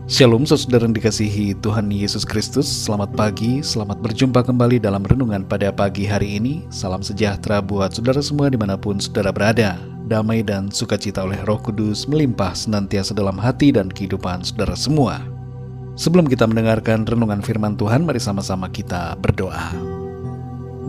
Shalom saudara yang dikasihi Tuhan Yesus Kristus. Selamat pagi, selamat berjumpa kembali dalam renungan pada pagi hari ini. Salam sejahtera buat saudara semua dimanapun saudara berada. Damai dan sukacita oleh Roh Kudus melimpah senantiasa dalam hati dan kehidupan saudara semua. Sebelum kita mendengarkan renungan firman Tuhan, mari sama-sama kita berdoa.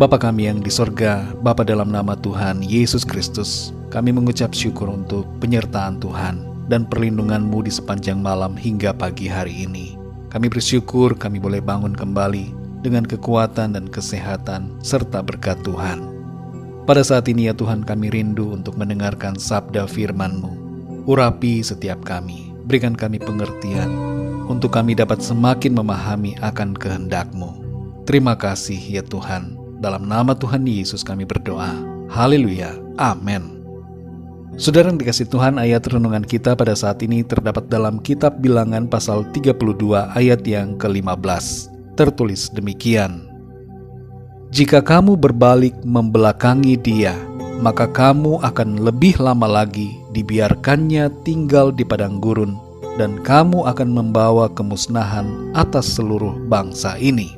Bapa kami yang di sorga, Bapa dalam nama Tuhan Yesus Kristus, kami mengucap syukur untuk penyertaan Tuhan dan perlindungan-Mu di sepanjang malam hingga pagi hari ini. Kami bersyukur kami boleh bangun kembali dengan kekuatan dan kesehatan serta berkat Tuhan. Pada saat ini ya Tuhan, kami rindu untuk mendengarkan sabda firman-Mu. Urapi setiap kami, berikan kami pengertian untuk kami dapat semakin memahami akan kehendak-Mu. Terima kasih ya Tuhan. Dalam nama Tuhan Yesus kami berdoa. Haleluya. Amin. Saudara yang dikasih Tuhan, ayat renungan kita pada saat ini terdapat dalam kitab Bilangan pasal 32 ayat yang ke-15. Tertulis demikian. Jika kamu berbalik membelakangi dia, maka kamu akan lebih lama lagi dibiarkannya tinggal di padang gurun, dan kamu akan membawa kemusnahan atas seluruh bangsa ini.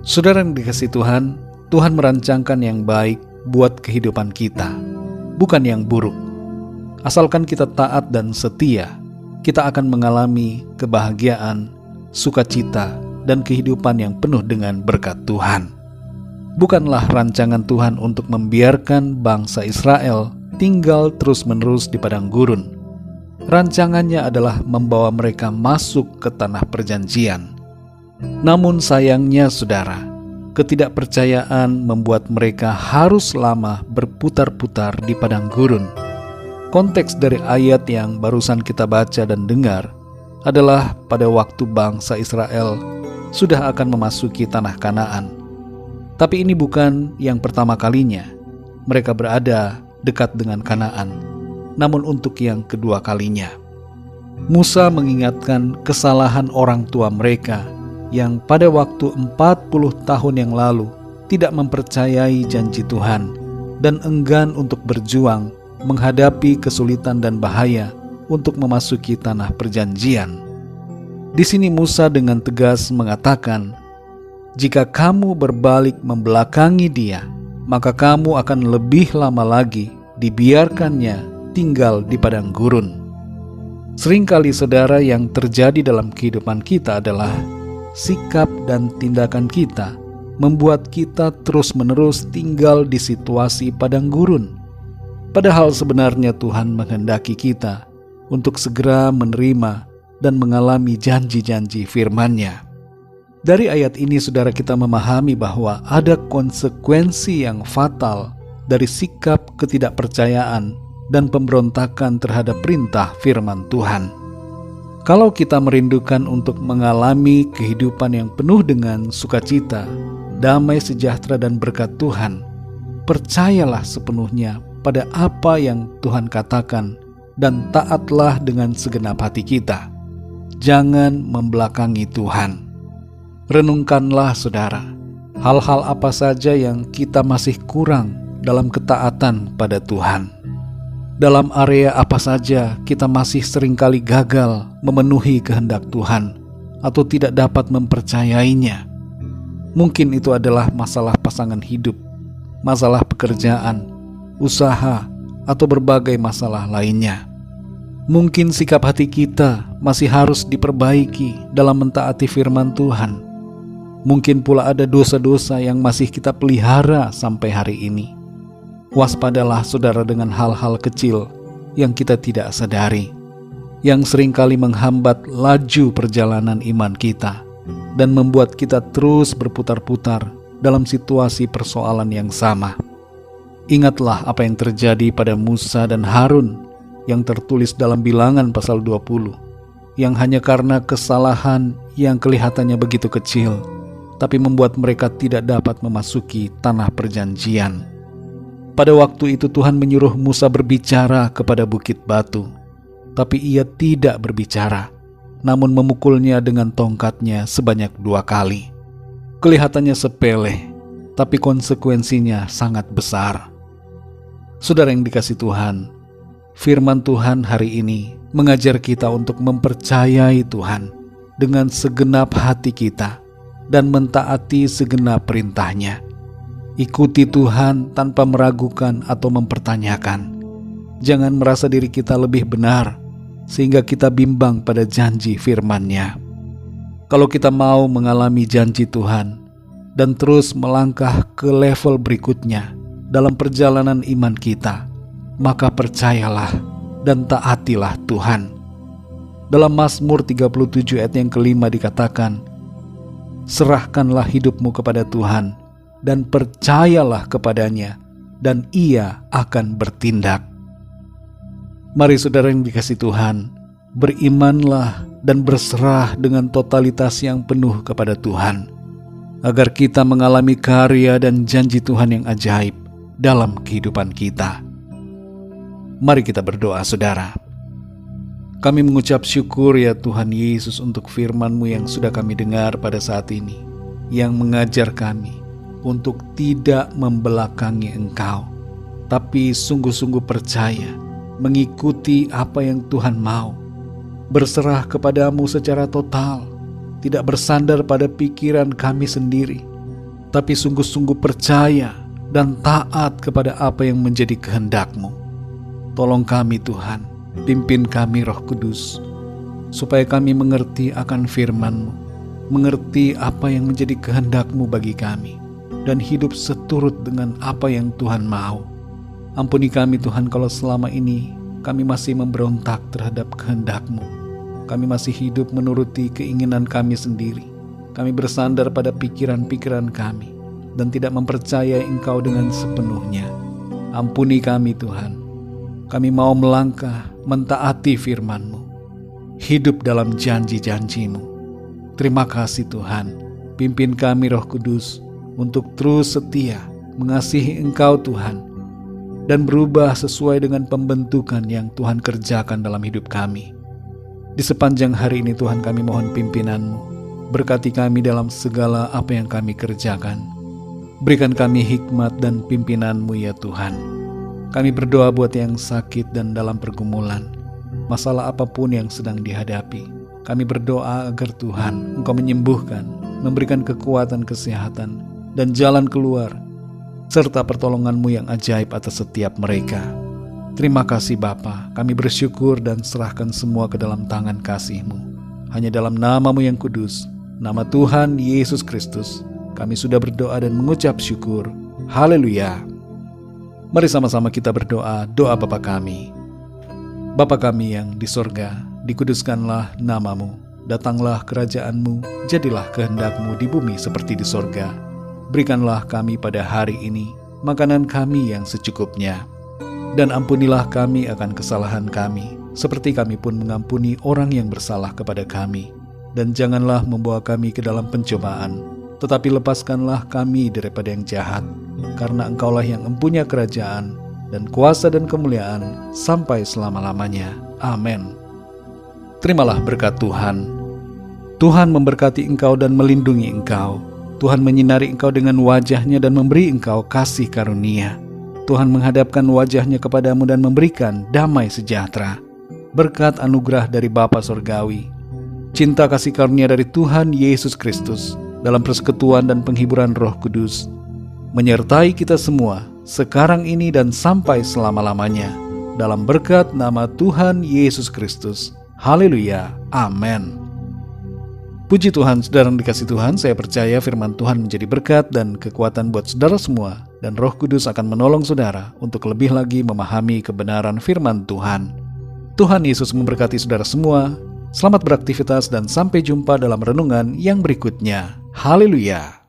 Saudara yang dikasih Tuhan, Tuhan merancangkan yang baik buat kehidupan kita, bukan yang buruk. Asalkan kita taat dan setia, kita akan mengalami kebahagiaan, sukacita, dan kehidupan yang penuh dengan berkat Tuhan. Bukanlah rancangan Tuhan untuk membiarkan bangsa Israel tinggal terus-menerus di padang gurun. Rancangannya adalah membawa mereka masuk ke tanah perjanjian. Namun sayangnya saudara, ketidakpercayaan membuat mereka harus lama berputar-putar di padang gurun. Konteks dari ayat yang barusan kita baca dan dengar adalah pada waktu bangsa Israel sudah akan memasuki tanah Kanaan. Tapi ini bukan yang pertama kalinya mereka berada dekat dengan Kanaan, namun untuk yang kedua kalinya. Musa mengingatkan kesalahan orang tua mereka yang pada waktu 40 tahun yang lalu tidak mempercayai janji Tuhan dan enggan untuk berjuang menghadapi kesulitan dan bahaya untuk memasuki tanah perjanjian. Di sini Musa dengan tegas mengatakan, jika kamu berbalik membelakangi dia, maka kamu akan lebih lama lagi dibiarkannya tinggal di padang gurun. Seringkali saudara, yang terjadi dalam kehidupan kita adalah sikap dan tindakan kita membuat kita terus-menerus tinggal di situasi padang gurun. Padahal sebenarnya Tuhan menghendaki kita untuk segera menerima dan mengalami janji-janji firman-Nya. Dari ayat ini saudara, kita memahami bahwa ada konsekuensi yang fatal dari sikap ketidakpercayaan dan pemberontakan terhadap perintah firman Tuhan. Kalau kita merindukan untuk mengalami kehidupan yang penuh dengan sukacita, damai sejahtera dan berkat Tuhan, percayalah sepenuhnya pada apa yang Tuhan katakan dan taatlah dengan segenap hati kita. Jangan membelakangi Tuhan. Renungkanlah saudara, hal-hal apa saja yang kita masih kurang dalam ketaatan pada Tuhan. Dalam area apa saja kita masih seringkali gagal memenuhi kehendak Tuhan atau tidak dapat mempercayainya. Mungkin itu adalah masalah pasangan hidup, masalah pekerjaan, usaha, atau berbagai masalah lainnya. Mungkin sikap hati kita masih harus diperbaiki dalam mentaati firman Tuhan. Mungkin pula ada dosa-dosa yang masih kita pelihara sampai hari ini. Waspadalah saudara dengan hal-hal kecil yang kita tidak sadari, yang seringkali menghambat laju perjalanan iman kita dan membuat kita terus berputar-putar dalam situasi persoalan yang sama. Ingatlah apa yang terjadi pada Musa dan Harun yang tertulis dalam Bilangan pasal 20, yang hanya karena kesalahan yang kelihatannya begitu kecil, tapi membuat mereka tidak dapat memasuki tanah perjanjian. Pada waktu itu Tuhan menyuruh Musa berbicara kepada bukit batu, tapi ia tidak berbicara, namun memukulnya dengan tongkatnya sebanyak 2 kali. Kelihatannya sepele, tapi konsekuensinya sangat besar. Saudara yang dikasih Tuhan, Firman Tuhan hari ini mengajar kita untuk mempercayai Tuhan dengan segenap hati kita dan mentaati segenap perintah-Nya. Ikuti Tuhan tanpa meragukan atau mempertanyakan. Jangan merasa diri kita lebih benar sehingga kita bimbang pada janji firman-Nya. Kalau kita mau mengalami janji Tuhan dan terus melangkah ke level berikutnya dalam perjalanan iman kita, maka percayalah dan taatilah Tuhan. Dalam Mazmur 37 ayat yang kelima dikatakan, serahkanlah hidupmu kepada Tuhan dan percayalah kepadanya, dan Ia akan bertindak. Mari saudara yang dikasihi Tuhan, berimanlah dan berserah dengan totalitas yang penuh kepada Tuhan, agar kita mengalami karya dan janji Tuhan yang ajaib dalam kehidupan kita. Mari kita berdoa saudara. Kami mengucap syukur ya Tuhan Yesus untuk firman-Mu yang sudah kami dengar pada saat ini, yang mengajar kami untuk tidak membelakangi Engkau, tapi sungguh-sungguh percaya, mengikuti apa yang Tuhan mau, berserah kepadamu secara total, tidak bersandar pada pikiran kami sendiri, tapi sungguh-sungguh percaya dan taat kepada apa yang menjadi kehendak-Mu. Tolong kami Tuhan, pimpin kami Roh Kudus, supaya kami mengerti akan firman-Mu, mengerti apa yang menjadi kehendak-Mu bagi kami, dan hidup seturut dengan apa yang Tuhan mau. Ampuni kami Tuhan kalau selama ini kami masih memberontak terhadap kehendak-Mu. Kami masih hidup menuruti keinginan kami sendiri. Kami bersandar pada pikiran-pikiran kami dan tidak mempercayai Engkau dengan sepenuhnya. Ampuni kami Tuhan. Kami mau melangkah mentaati firman-Mu, hidup dalam janji-janji-Mu. Terima kasih Tuhan. Pimpin kami Roh Kudus untuk terus setia mengasihi Engkau Tuhan, dan berubah sesuai dengan pembentukan yang Tuhan kerjakan dalam hidup kami. Di sepanjang hari ini Tuhan kami mohon pimpinan-Mu. Berkati kami dalam segala apa yang kami kerjakan. Berikan kami hikmat dan pimpinan-Mu ya Tuhan. Kami berdoa buat yang sakit dan dalam pergumulan, masalah apapun yang sedang dihadapi. Kami berdoa agar Tuhan Engkau menyembuhkan, memberikan kekuatan, kesehatan, dan jalan keluar, serta pertolongan-Mu yang ajaib atas setiap mereka. Terima kasih Bapa, kami bersyukur dan serahkan semua ke dalam tangan kasih-Mu. Hanya dalam nama-Mu yang kudus, nama Tuhan Yesus Kristus, kami sudah berdoa dan mengucap syukur. Haleluya. Mari sama-sama kita berdoa, doa Bapa kami. Bapa kami yang di sorga, dikuduskanlah nama-Mu, datanglah kerajaan-Mu, jadilah kehendak-Mu di bumi seperti di sorga. Berikanlah kami pada hari ini makanan kami yang secukupnya, dan ampunilah kami akan kesalahan kami, seperti kami pun mengampuni orang yang bersalah kepada kami. Dan janganlah membawa kami ke dalam pencobaan, tetapi lepaskanlah kami daripada yang jahat, karena Engkaulah yang empunya kerajaan dan kuasa dan kemuliaan sampai selama-lamanya. Amin. Terimalah berkat Tuhan. Tuhan memberkati engkau dan melindungi engkau. Tuhan menyinari engkau dengan wajah-Nya dan memberi engkau kasih karunia. Tuhan menghadapkan wajah-Nya kepadamu dan memberikan damai sejahtera. Berkat anugerah dari Bapa Surgawi, cinta kasih karunia dari Tuhan Yesus Kristus, dalam persekutuan dan penghiburan Roh Kudus, menyertai kita semua sekarang ini dan sampai selama-lamanya, dalam berkat nama Tuhan Yesus Kristus. Haleluya. Amin. Puji Tuhan, saudara yang dikasihi Tuhan, saya percaya firman Tuhan menjadi berkat dan kekuatan buat saudara semua, dan Roh Kudus akan menolong saudara untuk lebih lagi memahami kebenaran firman Tuhan. Tuhan Yesus memberkati saudara semua. Selamat beraktivitas dan sampai jumpa dalam renungan yang berikutnya. Haleluya.